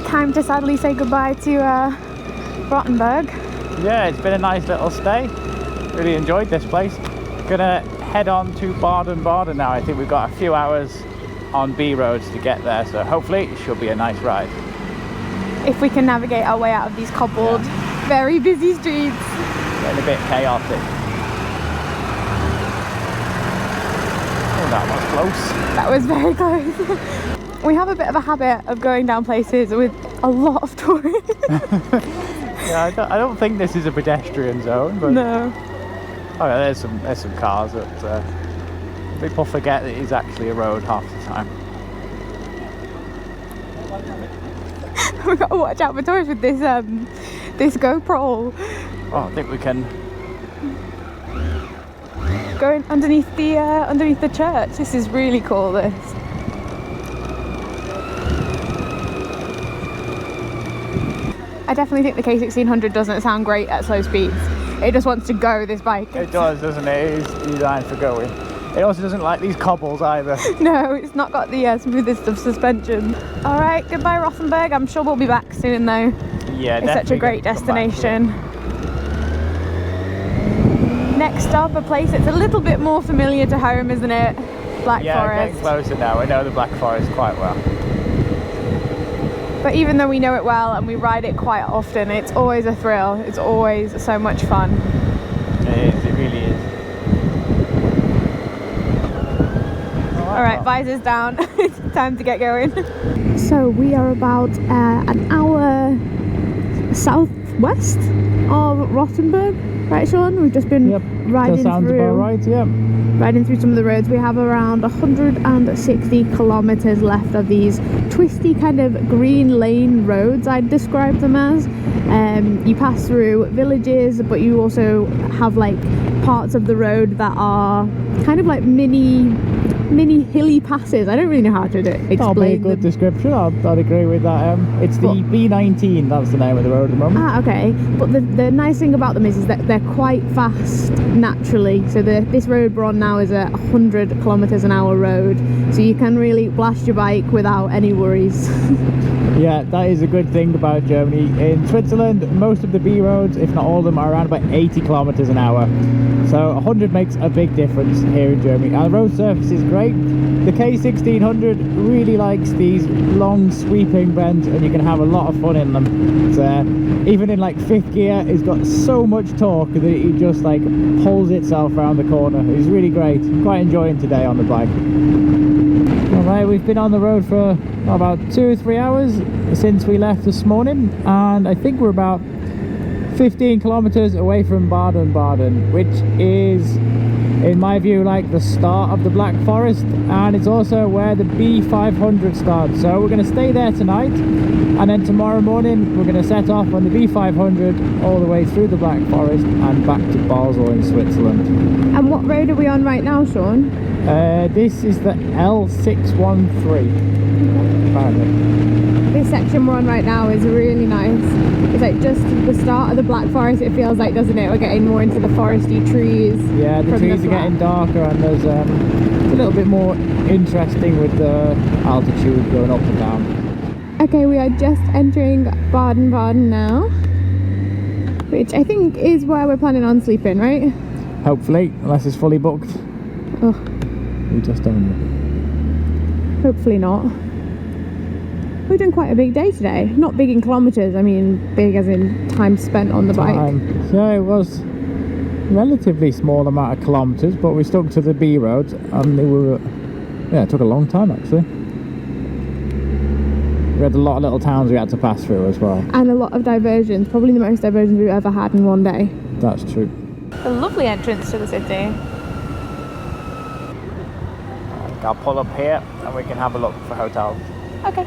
Time to sadly say goodbye to Rottenburg. Yeah, it's been a nice little stay. Really enjoyed this place. Gonna head on to Baden-Baden now. I think we've got a few hours on B roads to get there, so hopefully it should be a nice ride. If we can navigate our way out of these cobbled, very busy streets. Getting a bit chaotic. Oh, that was close. That was very close. We have a bit of a habit of going down places with a lot of tourists. Yeah, I don't think this is a pedestrian zone, but no. Oh yeah, there's some cars that people forget that it's actually a road half the time. We've got to watch out for tourists with this this GoPro. Oh, I think we can going underneath the church. This is really cool. This. I definitely think the K1600 doesn't sound great at slow speeds. It just wants to go, this bike. It does, doesn't it? It is designed for going. It also doesn't like these cobbles either. No, it's not got the smoothest of suspension. All right, goodbye Rottenburg. I'm sure we'll be back soon though. Yeah, it's such a great destination. Next stop, a place that's a little bit more familiar to home, isn't it? Black Forest. Yeah, getting closer now. I know the Black Forest quite well. But even though we know it well and we ride it quite often, it's always a thrill. It's always so much fun. It is, it really is. Alright, visors down. It's time to get going. So we are about an hour southwest of Rottenburg, right Sean? We've just been riding sounds through. About right, yeah. Riding through some of the roads. We have around 160 kilometers left of these twisty kind of green lane roads, I'd describe them as. You pass through villages, but you also have like parts of the road that are kind of like mini hilly passes. I don't really know how to explain. That'll be a good description. I'd agree with that. It's the B19, that's the name of the road at the moment. Ah, okay. But the nice thing about them is that they're quite fast naturally. So this road we're on now is a 100 kilometers an hour road, so you can really blast your bike without any worries. Yeah, that is a good thing about Germany. In Switzerland, most of the B roads, if not all of them, are around about 80 kilometers an hour. So 100 makes a big difference here in Germany. And the road surface is great. The K1600 really likes these long sweeping bends, and you can have a lot of fun in them. It's, even in like 5th gear, it's got so much torque that it just like pulls itself around the corner. It's really great. Quite enjoying today on the bike. Alright, we've been on the road for about 2 or 3 hours since we left this morning, and I think we're about 15 kilometers away from Baden-Baden, which is, in my view, like the start of the Black Forest, and it's also where the B500 starts. So we're going to stay there tonight, and then tomorrow morning we're going to set off on the B500 all the way through the Black Forest and back to Basel in Switzerland. And what road are we on right now, Sean? This is the L613. Apparently. This section we're on right now is really nice. It's like just the start of the Black Forest, it feels like, doesn't it? We're getting more into the foresty trees. Yeah, the trees are getting darker, and there's it's a little bit more interesting with the altitude going up and down. Okay, we are just entering Baden-Baden now, which I think is where we're planning on sleeping, right? Hopefully, unless it's fully booked. Oh. We just don't know. Hopefully not. We've done quite a big day today. Not big in kilometers, I mean big as in time spent on the bike. Yeah, it was relatively small amount of kilometers, but we stuck to the B roads, and they were, yeah, it took a long time actually. We had a lot of little towns we had to pass through as well. And a lot of diversions, probably the most diversions we've ever had in one day. That's true. A lovely entrance to the city. I'll pull up here and we can have a look for hotels. Okay.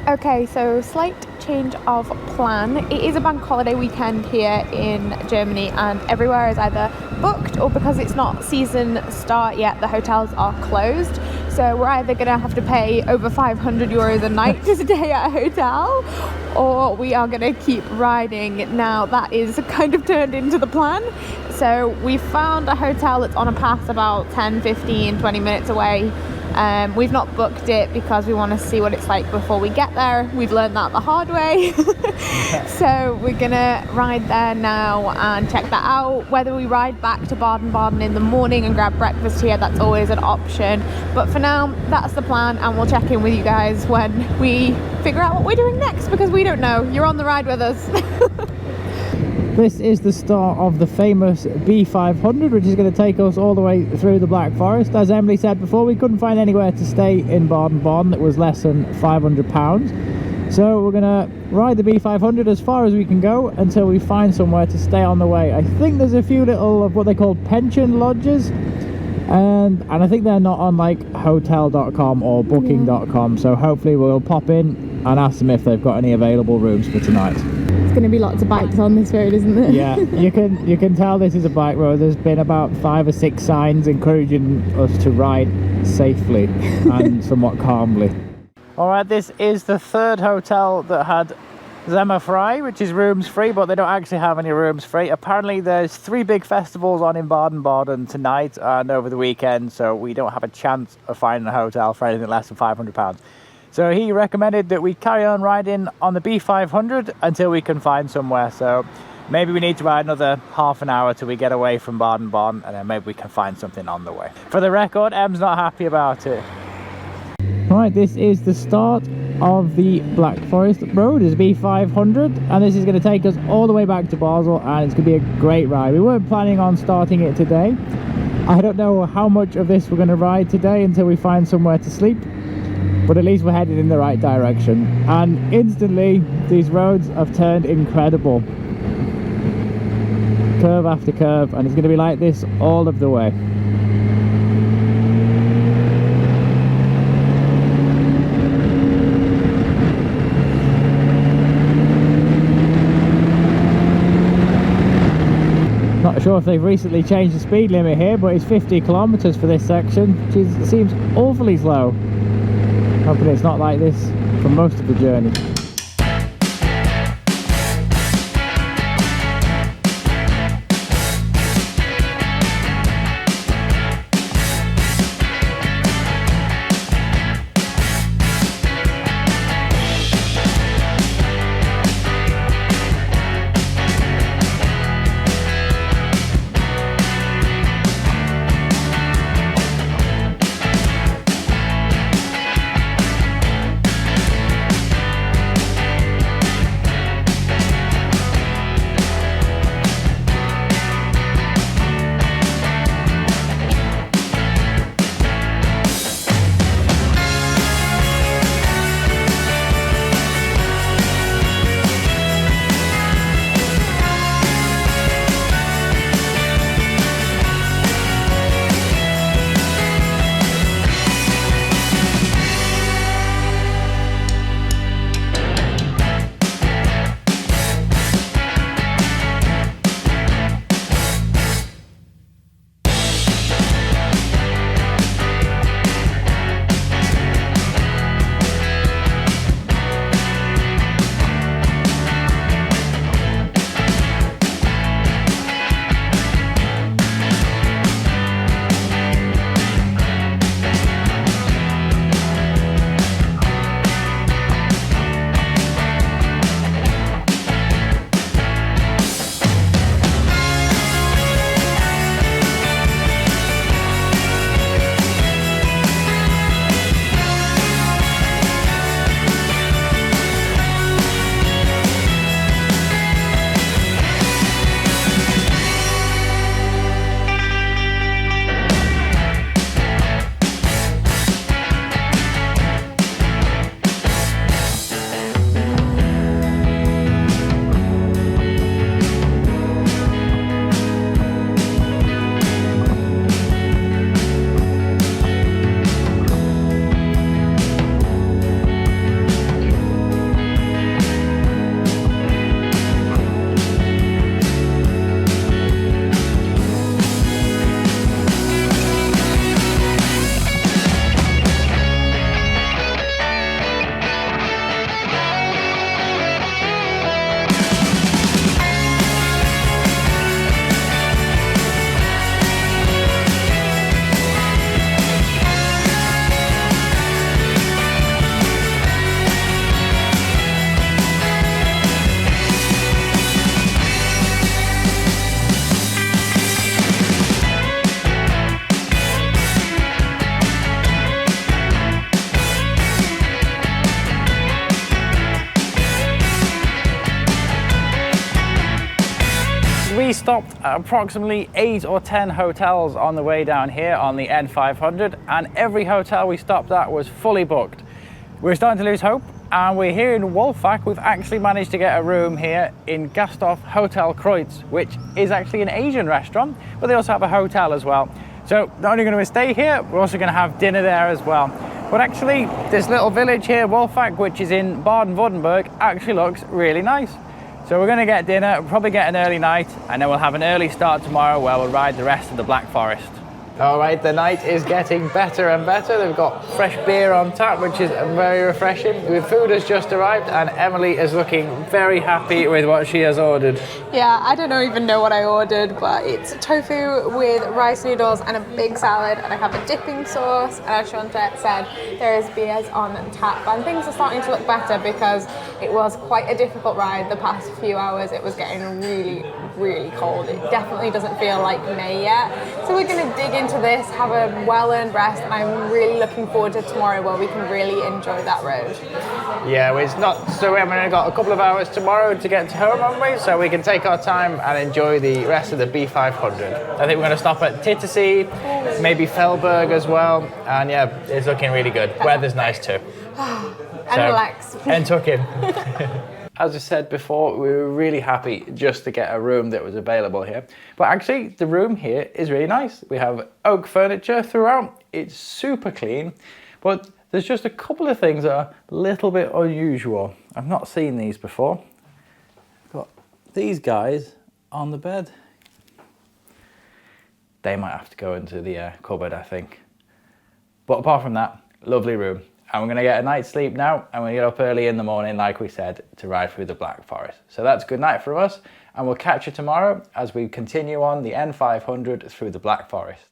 Okay, so slight change of plan. It is a bank holiday weekend here in Germany, and everywhere is either booked, or because it's not season start yet, the hotels are closed. So we're either gonna have to pay over 500 euros a night to stay at a hotel, or we are gonna keep riding. Now that is kind of turned into the plan. So we found a hotel that's on a path about 10, 15, 20 minutes away. We've not booked it because we want to see what it's like before we get there. We've learned that the hard way. So we're gonna ride there now and check that out. Whether we ride back to Baden-Baden in the morning and grab breakfast here, that's always an option. But for now, that's the plan, and we'll check in with you guys when we figure out what we're doing next, because we don't know. You're on the ride with us. This is the start of the famous B500, which is going to take us all the way through the Black Forest. As Emily said before, we couldn't find anywhere to stay in Baden-Baden that was less than £500. So we're going to ride the B500 as far as we can go until we find somewhere to stay on the way. I think there's a few little of what they call pension lodges, and I think they're not on like hotel.com or booking.com. So hopefully we'll pop in and ask them if they've got any available rooms for tonight. There's going to be lots of bikes on this road, isn't there? Yeah, you can tell this is a bike road. There's been about 5 or 6 signs encouraging us to ride safely and somewhat calmly. Alright, this is the third hotel that had Zimmerfrei, which is rooms free, but they don't actually have any rooms free. Apparently there's 3 big festivals on in Baden-Baden tonight and over the weekend, so we don't have a chance of finding a hotel for anything less than £500. So he recommended that we carry on riding on the B500 until we can find somewhere. So maybe we need to ride another half an hour till we get away from Baden-Baden, and then maybe we can find something on the way. For the record, Em's not happy about it. Right, this is the start of the Black Forest road. It's B500, and this is going to take us all the way back to Basel, and it's going to be a great ride. We weren't planning on starting it today. I don't know how much of this we're going to ride today until we find somewhere to sleep. But at least we're headed in the right direction, and instantly these roads have turned incredible, curve after curve, and it's going to be like this all of the way. Not sure if they've recently changed the speed limit here, but it's 50 kilometers for this section, which seems awfully slow. Hopefully it's not like this for most of the journey. We stopped at approximately 8 or 10 hotels on the way down here on the N500, and every hotel we stopped at was fully booked. We're starting to lose hope, and we're here in Wolfach. We've actually managed to get a room here in Gasthof Hotel Kreuz, which is actually an Asian restaurant, but they also have a hotel as well. So not only going to stay here, we're also going to have dinner there as well. But actually, this little village here, Wolfach, which is in Baden-Württemberg, actually looks really nice. So we're going to get dinner, we'll probably get an early night, and then we'll have an early start tomorrow where we'll ride the rest of the Black Forest. All right, the night is getting better and better. They've got fresh beer on tap, which is very refreshing. The food has just arrived, and Emily is looking very happy with what she has ordered. Yeah, I don't even know what I ordered, but it's tofu with rice noodles and a big salad, and I have a dipping sauce, and as Shanta said, there is beers on tap, and things are starting to look better because it was quite a difficult ride the past few hours. It was getting really cold. It definitely doesn't feel like May yet. So we're going to dig into this, have a well-earned rest, and I'm really looking forward to tomorrow where we can really enjoy that road. Yeah, it's not, so we've only got a couple of hours tomorrow to get to home, haven't we? So we can take our time and enjoy the rest of the B500. I think we're going to stop at Titisee, maybe Fellberg as well, and yeah, it's looking really good. Weather's nice too. And relax. And tuck in. As I said before, we were really happy just to get a room that was available here. But actually, the room here is really nice. We have oak furniture throughout. It's super clean, but there's just a couple of things that are a little bit unusual. I've not seen these before. I've got these guys on the bed. They might have to go into the cupboard, I think. But apart from that, lovely room. And we're going to get a night's sleep now, and we're going to get up early in the morning, like we said, to ride through the Black Forest. So that's good night for us, and we'll catch you tomorrow as we continue on the N500 through the Black Forest.